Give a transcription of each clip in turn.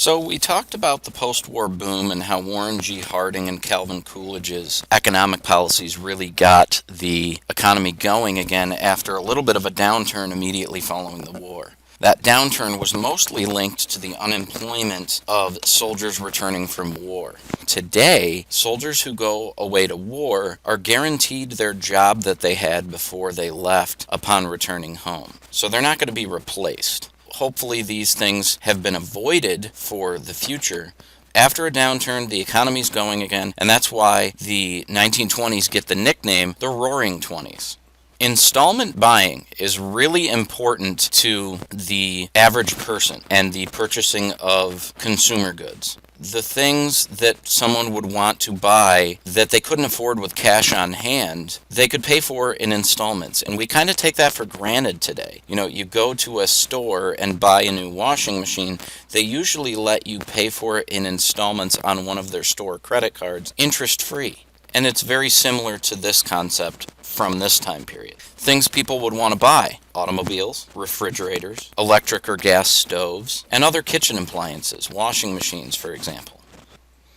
So we talked about the post-war boom and how Warren G. Harding and Calvin Coolidge's economic policies really got the economy going again after a little bit of a downturn immediately following the war. That downturn was mostly linked to the unemployment of soldiers returning from war. Today, soldiers who go away to war are guaranteed their job that they had before they left upon returning home. So they're not going to be replaced. Hopefully these things have been avoided for the future. After a downturn, the economy's going again, and that's why the 1920s get the nickname the Roaring Twenties. Installment buying is really important to the average person and the purchasing of consumer goods. The things that someone would want to buy that they couldn't afford with cash on hand, they could pay for in installments. And we kind of take that for granted today. You go to a store and buy a new washing machine, they usually let you pay for it in installments on one of their store credit cards, interest-free. And it's very similar to this concept from this time period. Things people would want to buy: automobiles, refrigerators, electric or gas stoves, and other kitchen appliances, washing machines, for example.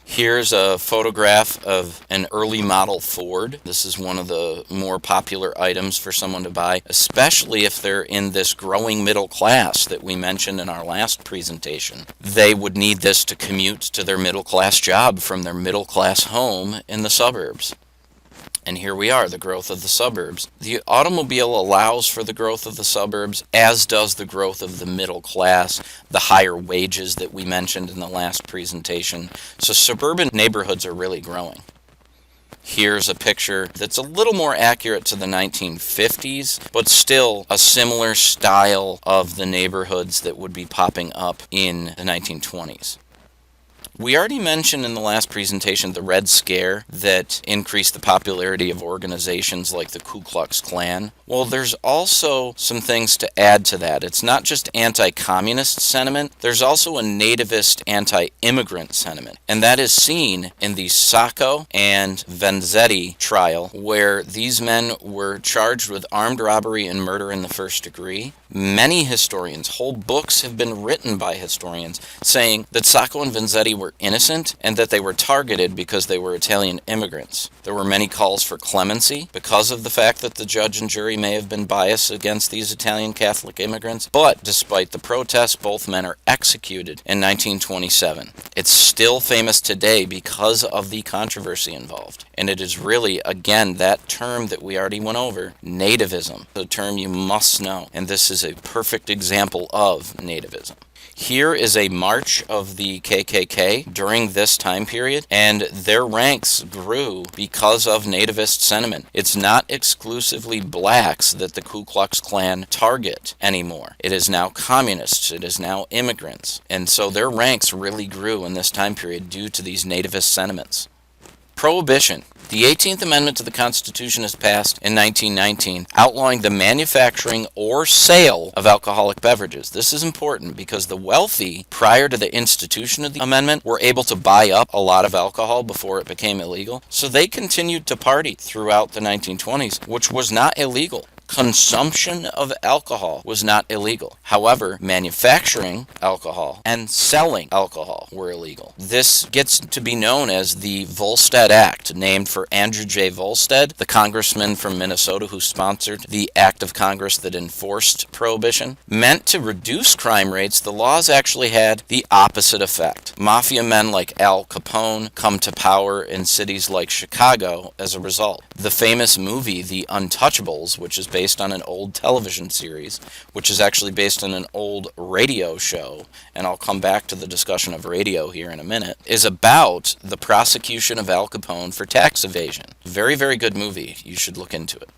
Here's a photograph of an early model Ford. This is one of the more popular items for someone to buy, especially if they're in this growing middle class that we mentioned in our last presentation. They would need this to commute to their middle class job from their middle class home in the suburbs. And here we are, the growth of the suburbs. The automobile allows for the growth of the suburbs, as does the growth of the middle class, the higher wages that we mentioned in the last presentation. So suburban neighborhoods are really growing. Here's a picture that's a little more accurate to the 1950s, but still a similar style of the neighborhoods that would be popping up in the 1920s. We already mentioned in the last presentation the Red Scare that increased the popularity of organizations like the Ku Klux Klan. Well, there's also some things to add to that. It's not just anti-communist sentiment, there's also a nativist anti-immigrant sentiment. And that is seen in the Sacco and Vanzetti trial, where these men were charged with armed robbery and murder in the first degree. Many historians, whole books have been written by historians, saying that Sacco and Vanzetti were innocent and that they were targeted because they were Italian immigrants. There were many calls for clemency because of the fact that the judge and jury may have been biased against these Italian Catholic immigrants, but despite the protests, both men are executed in 1927. It's still famous today because of the controversy involved. And it is really, again, that term that we already went over, nativism, the term you must know. And this is a perfect example of nativism. Here is a march of the KKK during this time period, and their ranks grew because of nativist sentiment. It's not exclusively blacks that the Ku Klux Klan target anymore. It is now communists, it is now immigrants, and so their ranks really grew in this time period due to these nativist sentiments. Prohibition. The 18th Amendment to the Constitution is passed in 1919, outlawing the manufacturing or sale of alcoholic beverages. This is important because the wealthy, prior to the institution of the amendment, were able to buy up a lot of alcohol before it became illegal. So they continued to party throughout the 1920s, which was not illegal. Consumption of alcohol was not illegal. However, manufacturing alcohol and selling alcohol were illegal. This gets to be known as the Volstead Act, named for Andrew J. Volstead, the congressman from Minnesota who sponsored the act of Congress that enforced Prohibition. Meant to reduce crime rates, the laws actually had the opposite effect. Mafia men like Al Capone come to power in cities like Chicago as a result. The famous movie, The Untouchables, which is based on an old television series, which is actually based on an old radio show, and I'll come back to the discussion of radio here in a minute, is about the prosecution of Al Capone for tax evasion. Very, very good movie. You should look into it.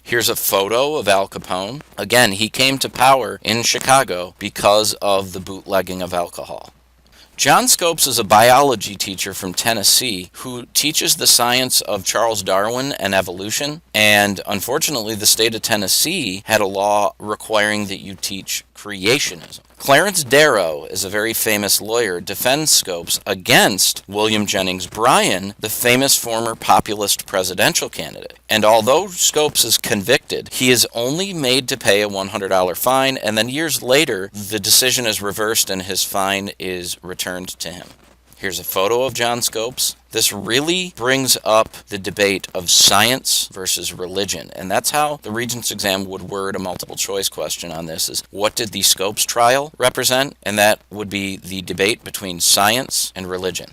Here's a photo of Al Capone. Again, he came to power in Chicago because of the bootlegging of alcohol. John Scopes is a biology teacher from Tennessee who teaches the science of Charles Darwin and evolution, and unfortunately the state of Tennessee had a law requiring that you teach creationism. Clarence Darrow is a very famous lawyer, defends Scopes against William Jennings Bryan, the famous former populist presidential candidate. And although Scopes is convicted, he is only made to pay a $100 fine, and then years later, the decision is reversed and his fine is returned to him. Here's a photo of John Scopes. This really brings up the debate of science versus religion, and that's how the Regents exam would word a multiple choice question on this, is what did the Scopes trial represent? And that would be the debate between science and religion.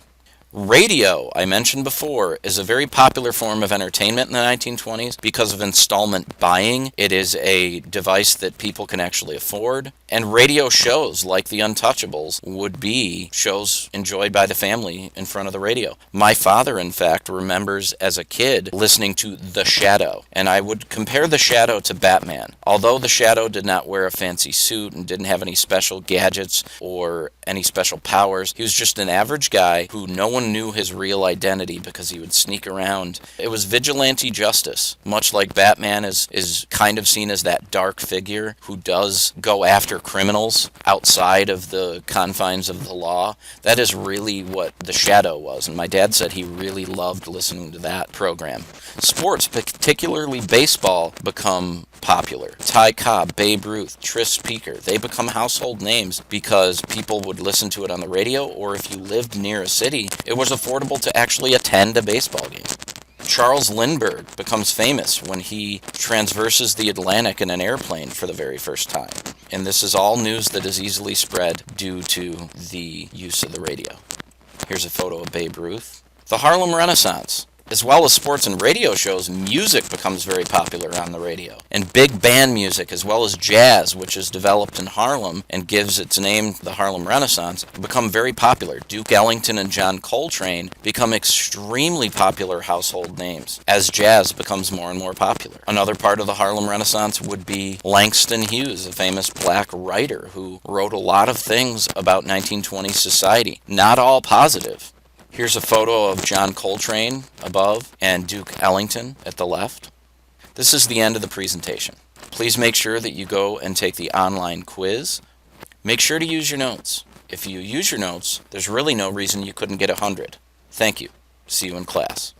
Radio, I mentioned before, is a very popular form of entertainment in the 1920s because of installment buying. It is a device that people can actually afford. And radio shows like The Untouchables would be shows enjoyed by the family in front of the radio. My father, in fact, remembers as a kid listening to The Shadow. And I would compare The Shadow to Batman. Although The Shadow did not wear a fancy suit and didn't have any special gadgets or any special powers, he was just an average guy who no one knew his real identity because he would sneak around. It was vigilante justice, much like Batman is kind of seen as that dark figure who does go after criminals outside of the confines of the law. That is really what The Shadow was, and my dad said he really loved listening to that program. Sports, particularly baseball, become popular. Ty Cobb, Babe Ruth, Tris Speaker, they become household names because people would listen to it on the radio, or if you lived near a city, it was affordable to actually attend a baseball game. Charles Lindbergh becomes famous when he transverses the Atlantic in an airplane for the very first time. And this is all news that is easily spread due to the use of the radio. Here's a photo of Babe Ruth. The Harlem Renaissance. As well as sports and radio shows, music becomes very popular on the radio. And big band music, as well as jazz, which is developed in Harlem and gives its name the Harlem Renaissance, become very popular. Duke Ellington and John Coltrane become extremely popular household names as jazz becomes more and more popular. Another part of the Harlem Renaissance would be Langston Hughes, a famous black writer who wrote a lot of things about 1920s society, not all positive. Here's a photo of John Coltrane above and Duke Ellington at the left. This is the end of the presentation. Please make sure that you go and take the online quiz. Make sure to use your notes. If you use your notes, there's really no reason you couldn't get 100. Thank you. See you in class.